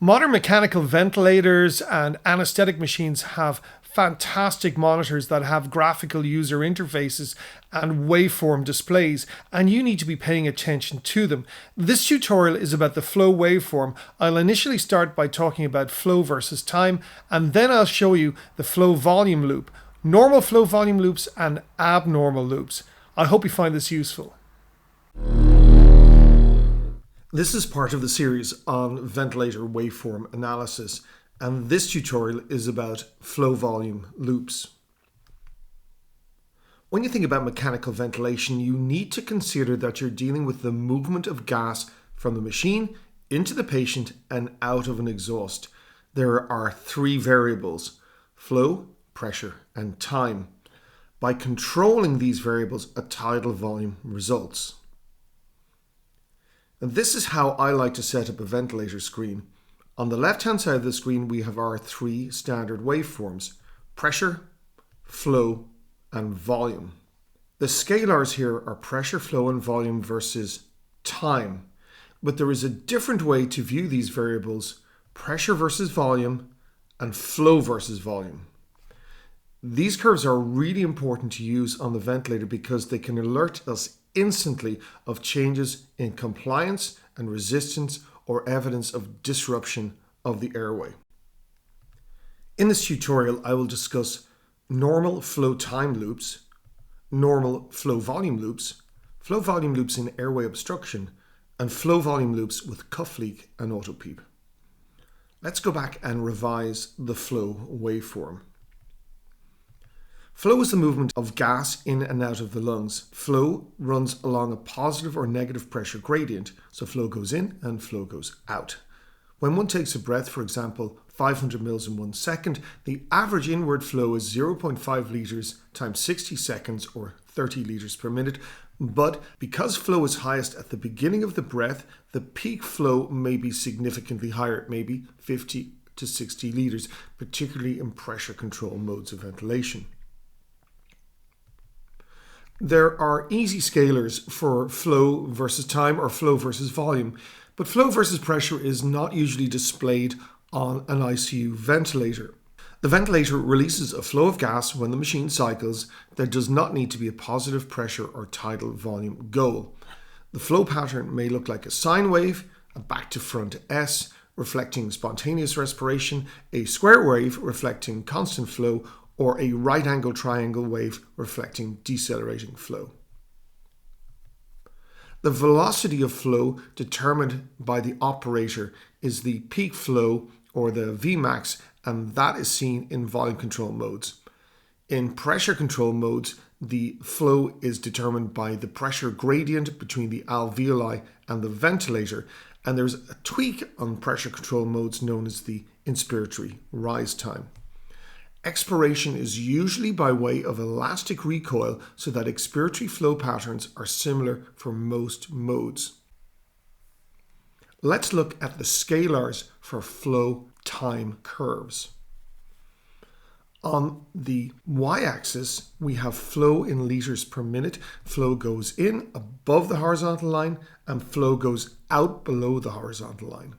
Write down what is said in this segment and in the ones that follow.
Modern mechanical ventilators and anesthetic machines have fantastic monitors that have graphical user interfaces and waveform displays, and you need to be paying attention to them. This tutorial is about the flow waveform. I'll initially start by talking about flow versus time, and then I'll show you the flow volume loop, normal flow volume loops and abnormal loops. I hope you find this useful. This is part of the series on ventilator waveform analysis, and this tutorial is about flow volume loops. When you think about mechanical ventilation, you need to consider that you're dealing with the movement of gas from the machine into the patient and out of an exhaust. There are three variables: flow, pressure, and time. By controlling these variables, a tidal volume results. And this is how I like to set up a ventilator screen. On the left-hand side of the screen, we have our three standard waveforms: pressure, flow, and volume. The scalars here are pressure, flow, and volume versus time. But there is a different way to view these variables: pressure versus volume and flow versus volume. These curves are really important to use on the ventilator because they can alert us instantly of changes in compliance and resistance or evidence of disruption of the airway. In this tutorial, I will discuss normal flow time loops, normal flow volume loops in airway obstruction, and flow volume loops with cuff leak and auto PEEP. Let's go back and revise the flow waveform. Flow is the movement of gas in and out of the lungs. Flow runs along a positive or negative pressure gradient, so flow goes in and flow goes out. When one takes a breath, for example, 500 mils in 1 second, the average inward flow is 0.5 litres times 60 seconds, or 30 litres per minute. But because flow is highest at the beginning of the breath, the peak flow may be significantly higher, maybe 50 to 60 litres, particularly in pressure control modes of ventilation. There are easy scalars for flow versus time or flow versus volume, but flow versus pressure is not usually displayed on an ICU ventilator. The ventilator releases a flow of gas when the machine cycles. There does not need to be a positive pressure or tidal volume goal. The flow pattern may look like a sine wave, a back to front S reflecting spontaneous respiration, a square wave reflecting constant flow, or a right angle triangle wave reflecting decelerating flow. The velocity of flow determined by the operator is the peak flow, or the Vmax, and that is seen in volume control modes. In pressure control modes, the flow is determined by the pressure gradient between the alveoli and the ventilator, and there's a tweak on pressure control modes known as the inspiratory rise time. Expiration is usually by way of elastic recoil, so that expiratory flow patterns are similar for most modes. Let's look at the scalars for flow time curves. On the y-axis, we have flow in litres per minute. Flow goes in above the horizontal line and flow goes out below the horizontal line.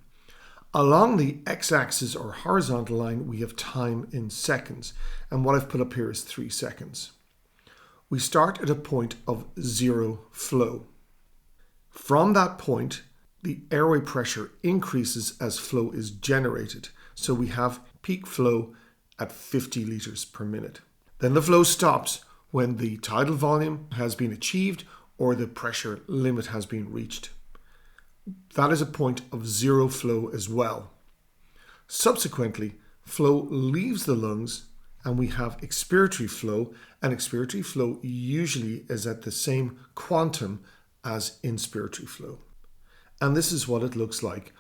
Along the x-axis or horizontal line, we have time in seconds, and what I've put up here is 3 seconds. We start at a point of zero flow. From that point, the airway pressure increases as flow is generated, so we have peak flow at 50 litres per minute. Then the flow stops when the tidal volume has been achieved or the pressure limit has been reached. That is a point of zero flow as well. Subsequently, flow leaves the lungs and we have expiratory flow, and expiratory flow usually is at the same quantum as inspiratory flow. And this is what it looks like.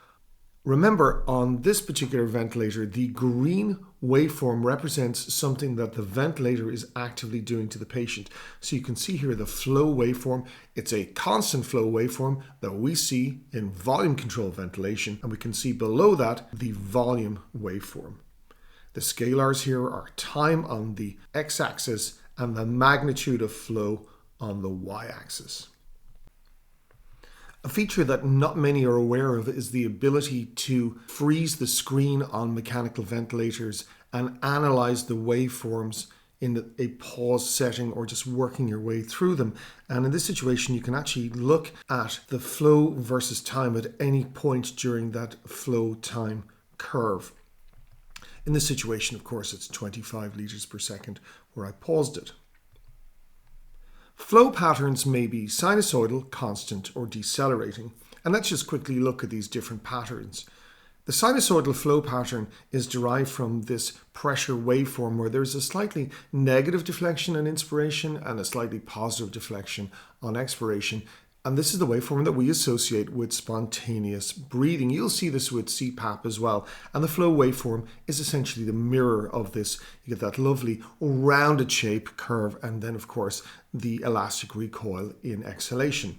Remember, on this particular ventilator, the green waveform represents something that the ventilator is actively doing to the patient. So you can see here the flow waveform. It's a constant flow waveform that we see in volume control ventilation, and we can see below that the volume waveform. The scalars here are time on the x-axis and the magnitude of flow on the y-axis. A feature that not many are aware of is the ability to freeze the screen on mechanical ventilators and analyze the waveforms in a pause setting or just working your way through them. And in this situation, you can actually look at the flow versus time at any point during that flow time curve. In this situation, of course, it's 25 liters per second where I paused it. Flow patterns may be sinusoidal, constant, or decelerating. And let's just quickly look at these different patterns. The sinusoidal flow pattern is derived from this pressure waveform where there's a slightly negative deflection on inspiration and a slightly positive deflection on expiration. And this is the waveform that we associate with spontaneous breathing. You'll see this with CPAP as well. And the flow waveform is essentially the mirror of this. You get that lovely rounded shape curve and then, of course, the elastic recoil in exhalation.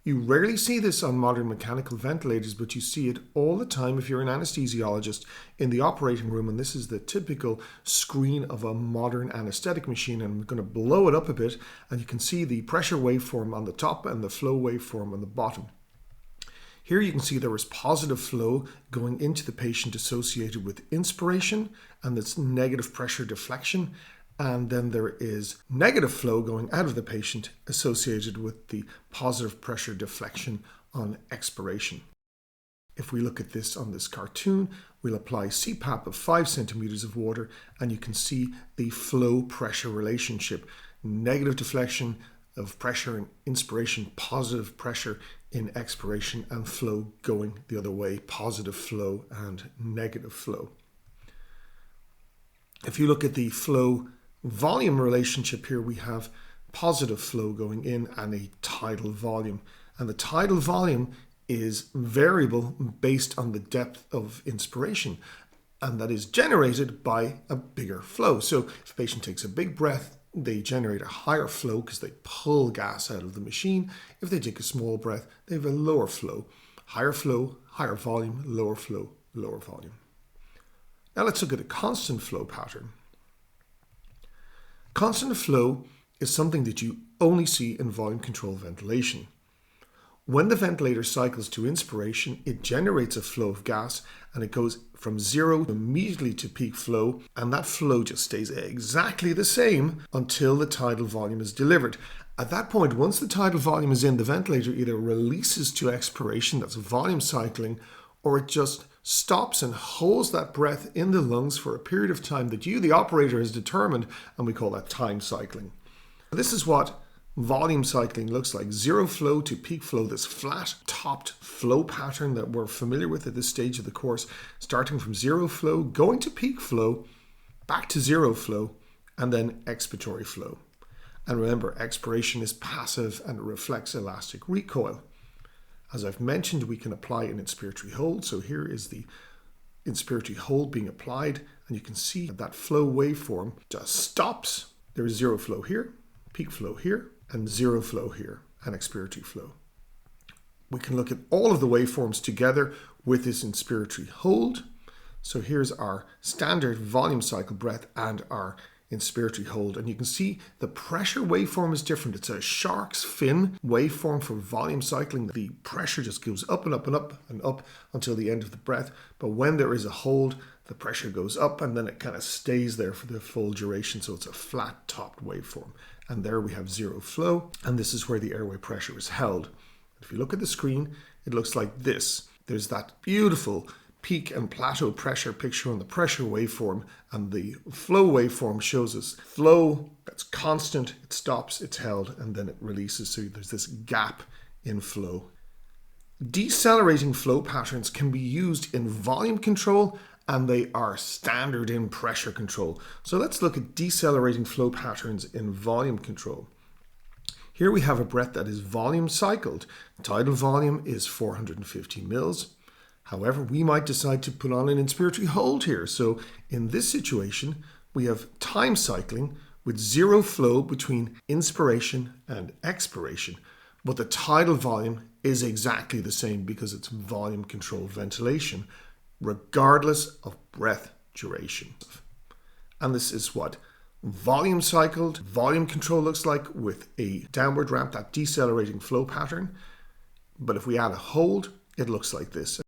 You rarely see this on modern mechanical ventilators, but you see it all the time if you're an anesthesiologist in the operating room. And this is the typical screen of a modern anesthetic machine. And I'm going to blow it up a bit, and you can see the pressure waveform on the top and the flow waveform on the bottom. Here you can see there is positive flow going into the patient associated with inspiration and this negative pressure deflection. And then there is negative flow going out of the patient associated with the positive pressure deflection on expiration. If we look at this on this cartoon, we'll apply CPAP of 5 centimeters of water and you can see the flow pressure relationship. Negative deflection of pressure in inspiration, positive pressure in expiration, and flow going the other way, positive flow and negative flow. If you look at the flow volume relationship here, we have positive flow going in and a tidal volume. And the tidal volume is variable based on the depth of inspiration. And that is generated by a bigger flow. So if a patient takes a big breath, they generate a higher flow because they pull gas out of the machine. If they take a small breath, they have a lower flow. Higher flow, higher volume, lower flow, lower volume. Now let's look at a constant flow pattern. Constant flow is something that you only see in volume control ventilation. When the ventilator cycles to inspiration, it generates a flow of gas and it goes from zero immediately to peak flow, and that flow just stays exactly the same until the tidal volume is delivered. At that point, once the tidal volume is in, the ventilator either releases to expiration, that's volume cycling, or it just stops and holds that breath in the lungs for a period of time that you, the operator, has determined, and we call that time cycling. This is what volume cycling looks like. Zero flow to peak flow, this flat topped flow pattern that we're familiar with at this stage of the course, starting from zero flow, going to peak flow, back to zero flow, and then expiratory flow. And remember, expiration is passive and it reflects elastic recoil. As I've mentioned, we can apply an inspiratory hold. So here is the inspiratory hold being applied, and you can see that flow waveform just stops. There is zero flow here, peak flow here, and zero flow here, and expiratory flow. We can look at all of the waveforms together with this inspiratory hold. So here's our standard volume cycle breath and our inspiratory hold, and you can see the pressure waveform is different. It's a shark's fin waveform for volume cycling. The pressure just goes up and up and up and up until the end of the breath, but when there is a hold, the pressure goes up and then it kind of stays there for the full duration. So it's a flat topped waveform, and there we have zero flow, and this is where the airway pressure is held. If you look at the screen, it looks like this. There's that beautiful peak and plateau pressure picture on the pressure waveform, and the flow waveform shows us flow that's constant, it stops, it's held, and then it releases. So there's this gap in flow. Decelerating flow patterns can be used in volume control, and they are standard in pressure control. So let's look at decelerating flow patterns in volume control. Here we have a breath that is volume cycled. Tidal volume is 450 mils. However, we might decide to put on an inspiratory hold here. So in this situation, we have time cycling with zero flow between inspiration and expiration. But the tidal volume is exactly the same because it's volume controlled ventilation, regardless of breath duration. And this is what volume cycled volume control looks like with a downward ramp, that decelerating flow pattern. But if we add a hold, it looks like this.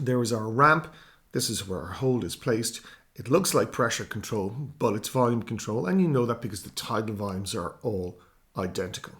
There is our ramp. This is where our hold is placed. It looks like pressure control, but it's volume control, and you know that because the tidal volumes are all identical.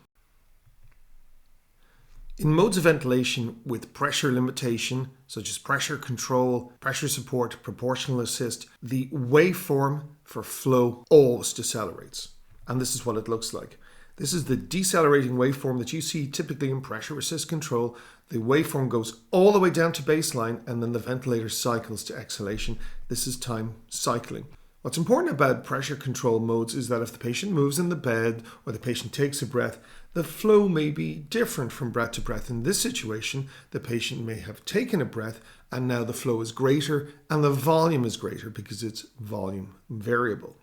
In modes of ventilation with pressure limitation, such as pressure control, pressure support, proportional assist, the waveform for flow always decelerates. And this is what it looks like. This is the decelerating waveform that you see typically in pressure assist control. The waveform goes all the way down to baseline, and then the ventilator cycles to exhalation. This is time cycling. What's important about pressure control modes is that if the patient moves in the bed or the patient takes a breath, the flow may be different from breath to breath. In this situation, the patient may have taken a breath and now the flow is greater and the volume is greater because it's volume variable.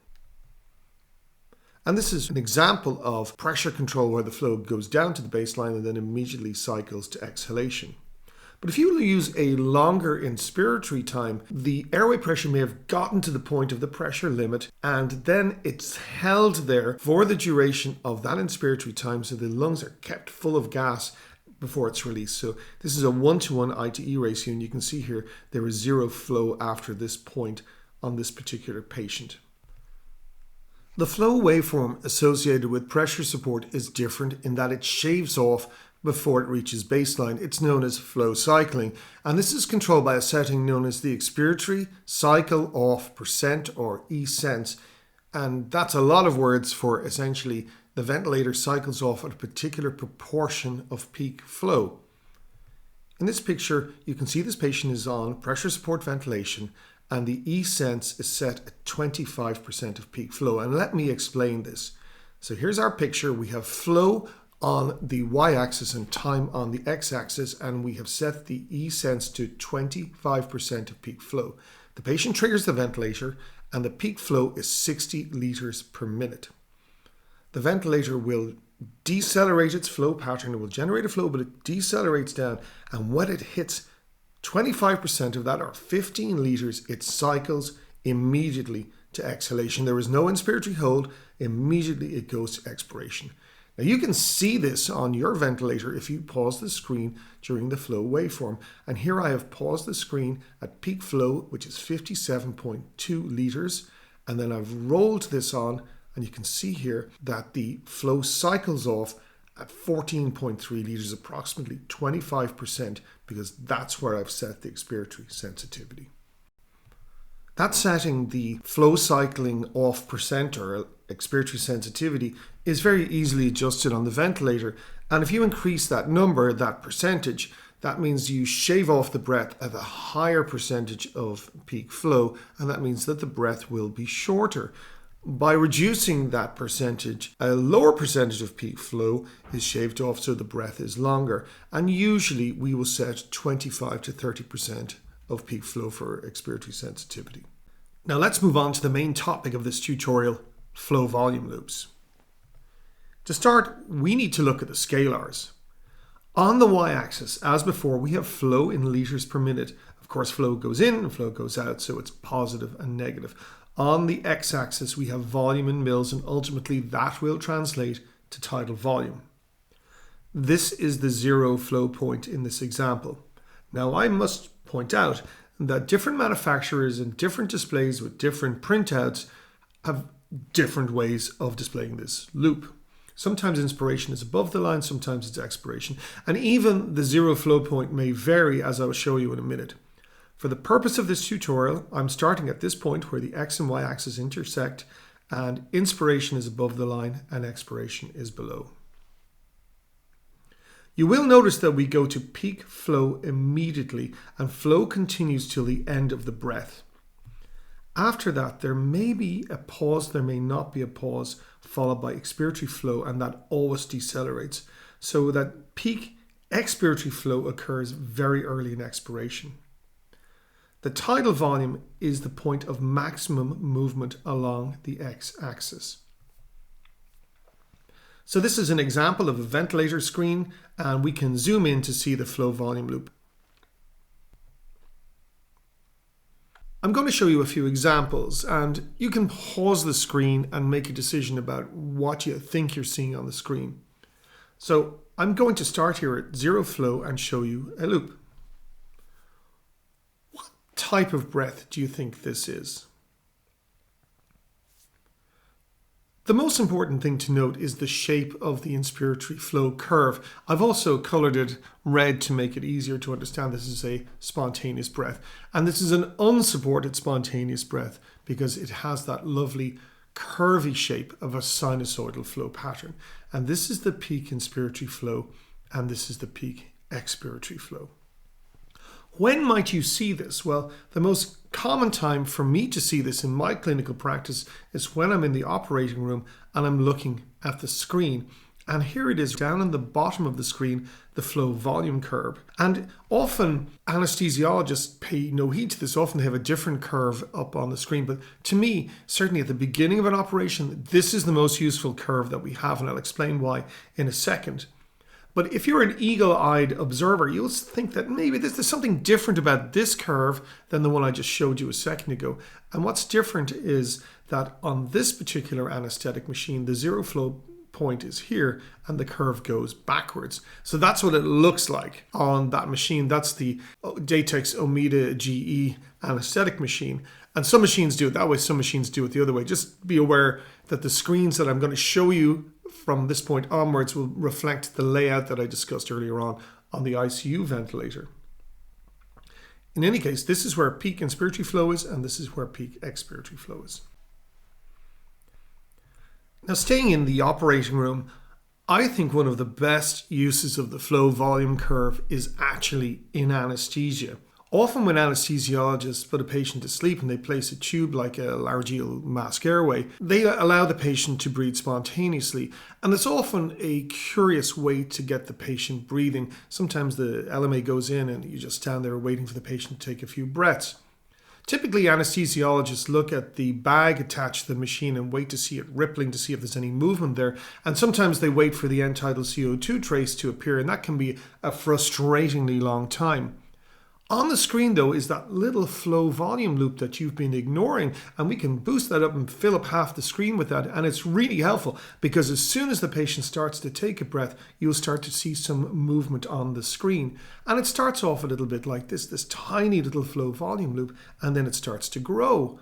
And this is an example of pressure control where the flow goes down to the baseline and then immediately cycles to exhalation. But if you use a longer inspiratory time, the airway pressure may have gotten to the point of the pressure limit and then it's held there for the duration of that inspiratory time, so the lungs are kept full of gas before it's released. So this is a 1-to-1 I/E ratio, and you can see here there is zero flow after this point on this particular patient. The flow waveform associated with pressure support is different in that it shaves off before it reaches baseline. It's known as flow cycling, and this is controlled by a setting known as the expiratory cycle off percent, or E-sense, and that's a lot of words for essentially the ventilator cycles off at a particular proportion of peak flow. In this picture, you can see this patient is on pressure support ventilation and the E-sense is set at 25% of peak flow. And let me explain this. So here's our picture. We have flow on the y-axis and time on the x-axis, and we have set the E-sense to 25% of peak flow. The patient triggers the ventilator and the peak flow is 60 liters per minute. The ventilator will decelerate its flow pattern. It will generate a flow, but it decelerates down, and when it hits 25% of that, or 15 liters, it cycles immediately to exhalation. There is no inspiratory hold. Immediately it goes to expiration. Now you can see this on your ventilator if you pause the screen during the flow waveform. And here I have paused the screen at peak flow, which is 57.2 liters. And then I've rolled this on, and you can see here that the flow cycles off at 14.3 liters, approximately 25%, because that's where I've set the expiratory sensitivity. That setting, the flow cycling off percent or expiratory sensitivity, is very easily adjusted on the ventilator. And if you increase that number, that percentage, that means you shave off the breath at a higher percentage of peak flow, and that means that the breath will be shorter. By reducing that percentage, a lower percentage of peak flow is shaved off so the breath is longer. And usually we will set 25 to 30% of peak flow for expiratory sensitivity. Now let's move on to the main topic of this tutorial, flow volume loops. To start, we need to look at the scalars. On the y-axis, as before, we have flow in liters per minute. Of course, flow goes in and flow goes out, so it's positive and negative. On the x-axis, we have volume in mils, and ultimately that will translate to tidal volume. This is the zero flow point in this example. Now, I must point out that different manufacturers and different displays with different printouts have different ways of displaying this loop. Sometimes inspiration is above the line, sometimes it's expiration, and even the zero flow point may vary, as I will show you in a minute. For the purpose of this tutorial, I'm starting at this point where the x and y axis intersect, and inspiration is above the line and expiration is below. You will notice that we go to peak flow immediately, and flow continues till the end of the breath. After that, there may be a pause, there may not be a pause, followed by expiratory flow, and that always decelerates. So that peak expiratory flow occurs very early in expiration. The tidal volume is the point of maximum movement along the x-axis. So this is an example of a ventilator screen, and we can zoom in to see the flow volume loop. I'm going to show you a few examples, and you can pause the screen and make a decision about what you think you're seeing on the screen. So I'm going to start here at 0 flow and show you a loop. What type of breath do you think this is? The most important thing to note is the shape of the inspiratory flow curve. I've also colored it red to make it easier to understand this is a spontaneous breath. And this is an unsupported spontaneous breath because it has that lovely curvy shape of a sinusoidal flow pattern. And this is the peak inspiratory flow, and this is the peak expiratory flow. When might you see this? Well, the most common time for me to see this in my clinical practice is when I'm in the operating room and I'm looking at the screen. And here it is down in the bottom of the screen, the flow volume curve. And often anesthesiologists pay no heed to this. Often they have a different curve up on the screen. But to me, certainly at the beginning of an operation, this is the most useful curve that we have. And I'll explain why in a second. But if you're an eagle-eyed observer, you'll think that maybe there's something different about this curve than the one I just showed you a second ago. And what's different is that on this particular anesthetic machine, the 0 flow point is here and the curve goes backwards. So that's what it looks like on that machine. That's the Datex Omida GE anesthetic machine. And some machines do it that way, some machines do it the other way. Just be aware that the screens that I'm going to show you from this point onwards will reflect the layout that I discussed earlier on the ICU ventilator. In any case, this is where peak inspiratory flow is, and this is where peak expiratory flow is. Now, staying in the operating room, I think one of the best uses of the flow volume curve is actually in anesthesia. Often when anesthesiologists put a patient to sleep and they place a tube like a laryngeal mask airway, they allow the patient to breathe spontaneously. And it's often a curious way to get the patient breathing. Sometimes the LMA goes in and you just stand there waiting for the patient to take a few breaths. Typically, anesthesiologists look at the bag attached to the machine and wait to see it rippling to see if there's any movement there. And sometimes they wait for the end-tidal CO2 trace to appear, and that can be a frustratingly long time. On the screen, though, is that little flow volume loop that you've been ignoring, and we can boost that up and fill up half the screen with that, and it's really helpful because as soon as the patient starts to take a breath, you'll start to see some movement on the screen. And it starts off a little bit like this tiny little flow volume loop, and then it starts to grow.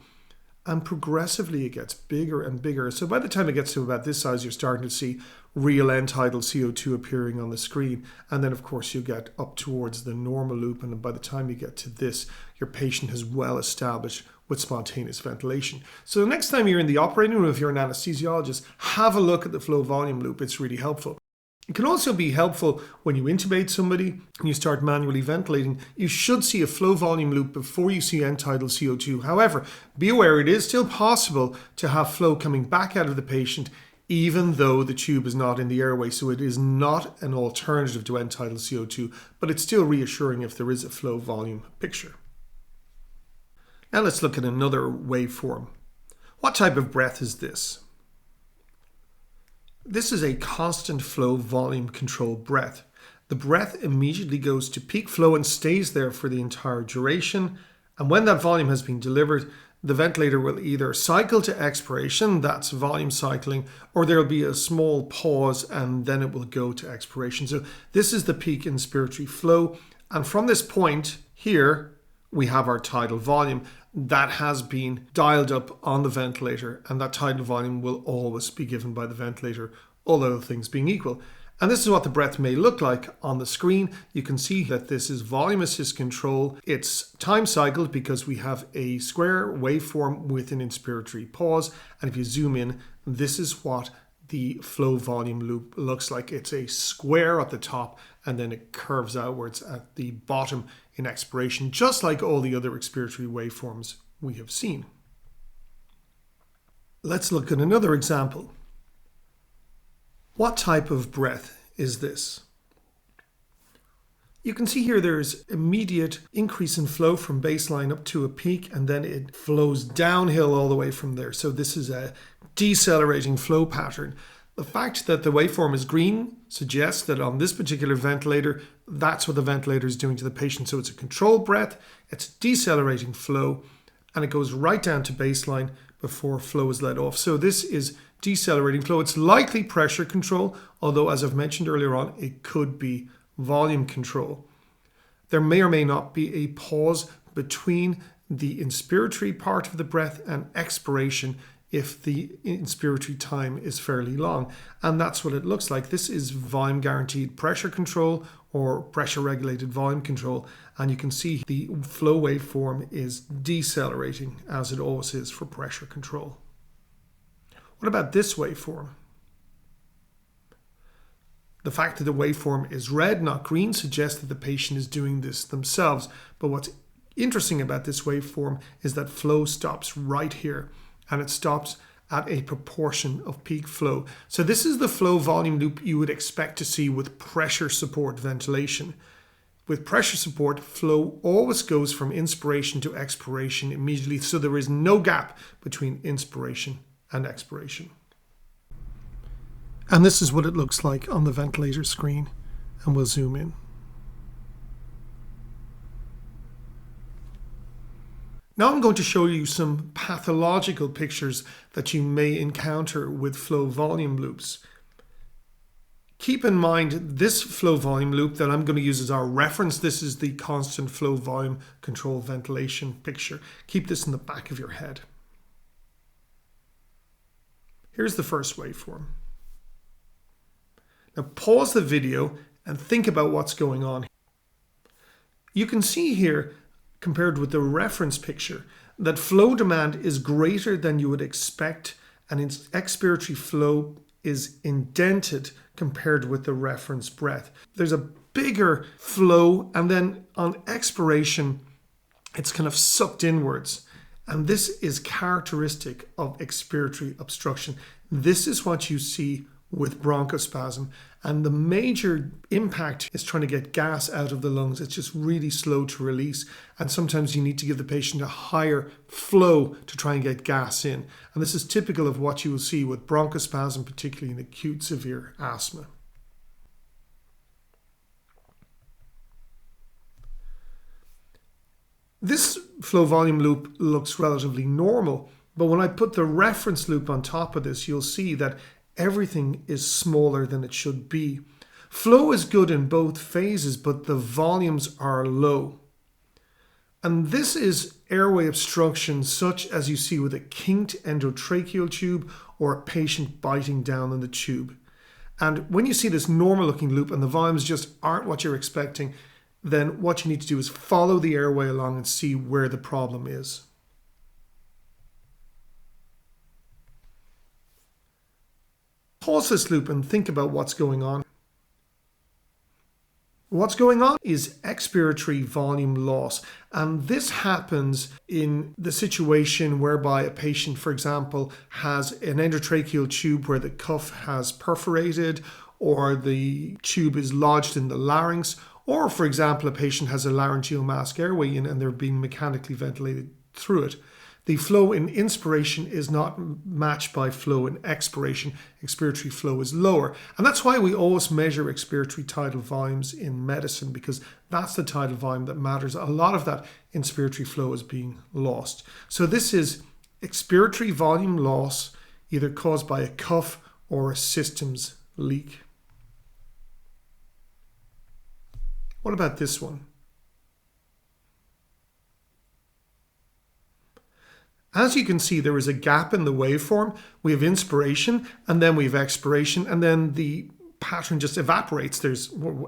And progressively it gets bigger and bigger. So by the time it gets to about this size, you're starting to see real end-tidal CO2 appearing on the screen. And then, of course, you get up towards the normal loop. And by the time you get to this, your patient has well established with spontaneous ventilation. So the next time you're in the operating room, if you're an anesthesiologist, have a look at the flow volume loop. It's really helpful. It can also be helpful when you intubate somebody and you start manually ventilating. You should see a flow volume loop before you see end-tidal CO2. However, be aware it is still possible to have flow coming back out of the patient even though the tube is not in the airway. So it is not an alternative to end-tidal CO2, but it's still reassuring if there is a flow volume picture. Now let's look at another waveform. What type of breath is this? This is a constant flow volume controlled breath. The breath immediately goes to peak flow and stays there for the entire duration. And when that volume has been delivered, the ventilator will either cycle to expiration, that's volume cycling, or there'll be a small pause and then it will go to expiration. So this is the peak inspiratory flow. And from this point here, we have our tidal volume that has been dialed up on the ventilator, and that tidal volume will always be given by the ventilator, all other things being equal. And this is what the breath may look like on the screen. You can see that this is volume assist control. It's time cycled because we have a square waveform with an inspiratory pause. And if you zoom in, this is what the flow volume loop looks like. It's a square at the top and then it curves outwards at the bottom in expiration, just like all the other expiratory waveforms we have seen. Let's look at another example. What type of breath is this? You can see here there's immediate increase in flow from baseline up to a peak, and then it flows downhill all the way from there. So this is a decelerating flow pattern. The fact that the waveform is green suggests that on this particular ventilator, that's what the ventilator is doing to the patient. So it's a controlled breath, it's decelerating flow, and it goes right down to baseline before flow is let off. So this is decelerating flow. It's likely pressure control, although as I've mentioned earlier on, it could be volume control. There may or may not be a pause between the inspiratory part of the breath and expiration if the inspiratory time is fairly long. And that's what it looks like. This is volume guaranteed pressure control or pressure regulated volume control. And you can see the flow waveform is decelerating, as it always is for pressure control. What about this waveform? The fact that the waveform is red, not green, suggests that the patient is doing this themselves. But what's interesting about this waveform is that flow stops right here, and it stops at a proportion of peak flow. So this is the flow volume loop you would expect to see with pressure support ventilation. With pressure support, flow always goes from inspiration to expiration immediately, so there is no gap between inspiration and expiration. And this is what it looks like on the ventilator screen, and we'll zoom in. Now I'm going to show you some pathological pictures that you may encounter with flow volume loops. Keep in mind this flow volume loop that I'm going to use as our reference. This is the constant flow volume control ventilation picture. Keep this in the back of your head. Here's the first waveform. Now pause the video and think about what's going on. You can see here, compared with the reference picture, that flow demand is greater than you would expect, and its expiratory flow is indented compared with the reference breath. There's a bigger flow, and then on expiration, it's kind of sucked inwards. And this is characteristic of expiratory obstruction. This is what you see with bronchospasm, and the major impact is trying to get gas out of the lungs. It's just really slow to release, and sometimes you need to give the patient a higher flow to try and get gas in. And this is typical of what you will see with bronchospasm, particularly in acute severe asthma. This flow volume loop looks relatively normal, but when I put the reference loop on top of this, you'll see that everything is smaller than it should be. Flow is good in both phases, but the volumes are low. And this is airway obstruction, such as you see with a kinked endotracheal tube or a patient biting down on the tube. And when you see this normal looking loop and the volumes just aren't what you're expecting, then what you need to do is follow the airway along and see where the problem is. Pause this loop and think about what's going on. What's going on is expiratory volume loss, and this happens in the situation whereby a patient, for example, has an endotracheal tube where the cuff has perforated, or the tube is lodged in the larynx, or for example a patient has a laryngeal mask airway in and they're being mechanically ventilated through it. The flow in inspiration is not matched by flow in expiration. Expiratory flow is lower. And that's why we always measure expiratory tidal volumes in medicine, because that's the tidal volume that matters. A lot of that inspiratory flow is being lost. So this is expiratory volume loss, either caused by a cuff or a systems leak. What about this one? As you can see, there is a gap in the waveform. We have inspiration, and then we have expiration, and then the pattern just evaporates.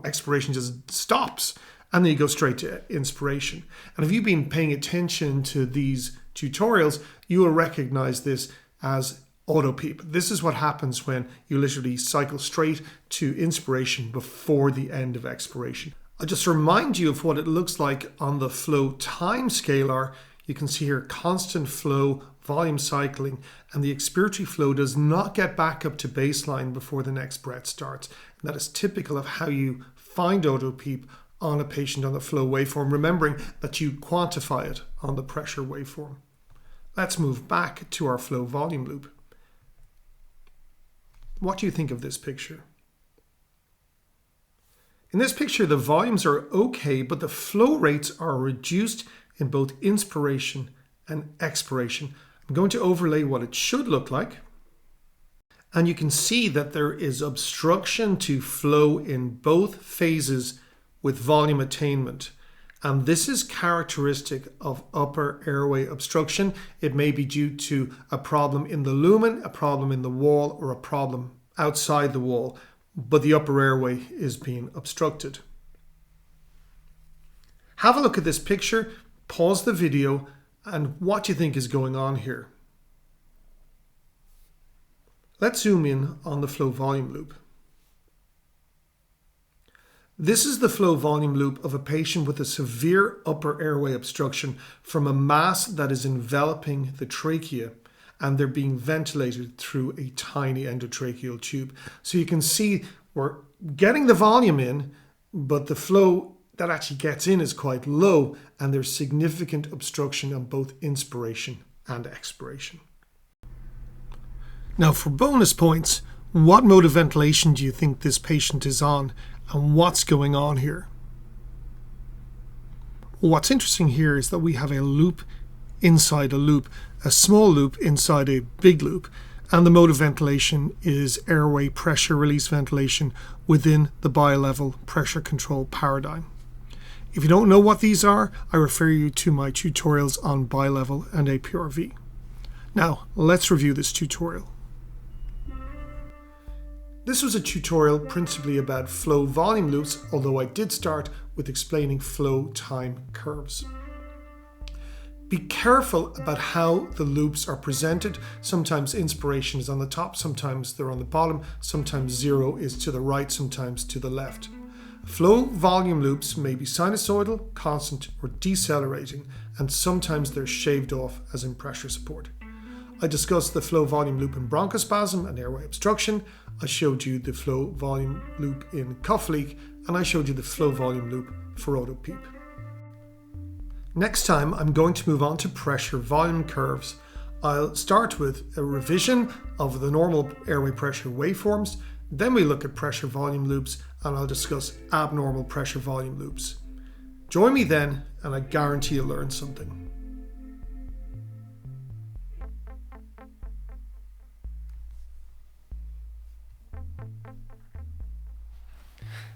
Expiration just stops, and then you go straight to inspiration. And if you've been paying attention to these tutorials, you will recognize this as auto-peep. This is what happens when you literally cycle straight to inspiration before the end of expiration. I'll just remind you of what it looks like on the flow time scalar. You can see here constant flow, volume cycling, and the expiratory flow does not get back up to baseline before the next breath starts. And that is typical of how you find auto-peep on a patient on the flow waveform, remembering that you quantify it on the pressure waveform. Let's move back to our flow volume loop. What do you think of this picture? In this picture, the volumes are okay, but the flow rates are reduced in both inspiration and expiration. I'm going to overlay what it should look like. And you can see that there is obstruction to flow in both phases with volume attainment. And this is characteristic of upper airway obstruction. It may be due to a problem in the lumen, a problem in the wall, or a problem outside the wall, but the upper airway is being obstructed. Have a look at this picture, pause the video, and what do you think is going on here? Let's zoom in on the flow volume loop. This is the flow volume loop of a patient with a severe upper airway obstruction from a mass that is enveloping the trachea, and they're being ventilated through a tiny endotracheal tube. So you can see we're getting the volume in, but the flow that actually gets in is quite low, and there's significant obstruction on both inspiration and expiration. Now, for bonus points, what mode of ventilation do you think this patient is on, and what's going on here? What's interesting here is that we have a loop inside a loop, a small loop inside a big loop, and the mode of ventilation is airway pressure release ventilation within the bi-level pressure control paradigm. If you don't know what these are, I refer you to my tutorials on bi-level and APRV. Now, let's review this tutorial. This was a tutorial principally about flow volume loops, although I did start with explaining flow time curves. Be careful about how the loops are presented. Sometimes inspiration is on the top, sometimes they're on the bottom, sometimes zero is to the right, sometimes to the left. Flow volume loops may be sinusoidal, constant, or decelerating, and sometimes they're shaved off as in pressure support. I discussed the flow volume loop in bronchospasm and airway obstruction. I showed you the flow volume loop in cuff leak, and I showed you the flow volume loop for auto-PEEP. Next time, I'm going to move on to pressure volume curves. I'll start with a revision of the normal airway pressure waveforms, then we look at pressure volume loops, and I'll discuss abnormal pressure volume loops. Join me then, and I guarantee you'll learn something.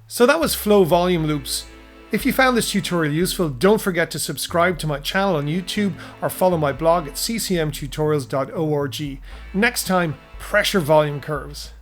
So that was flow volume loops. If you found this tutorial useful, don't forget to subscribe to my channel on YouTube or follow my blog at ccmtutorials.org. Next time, pressure volume curves.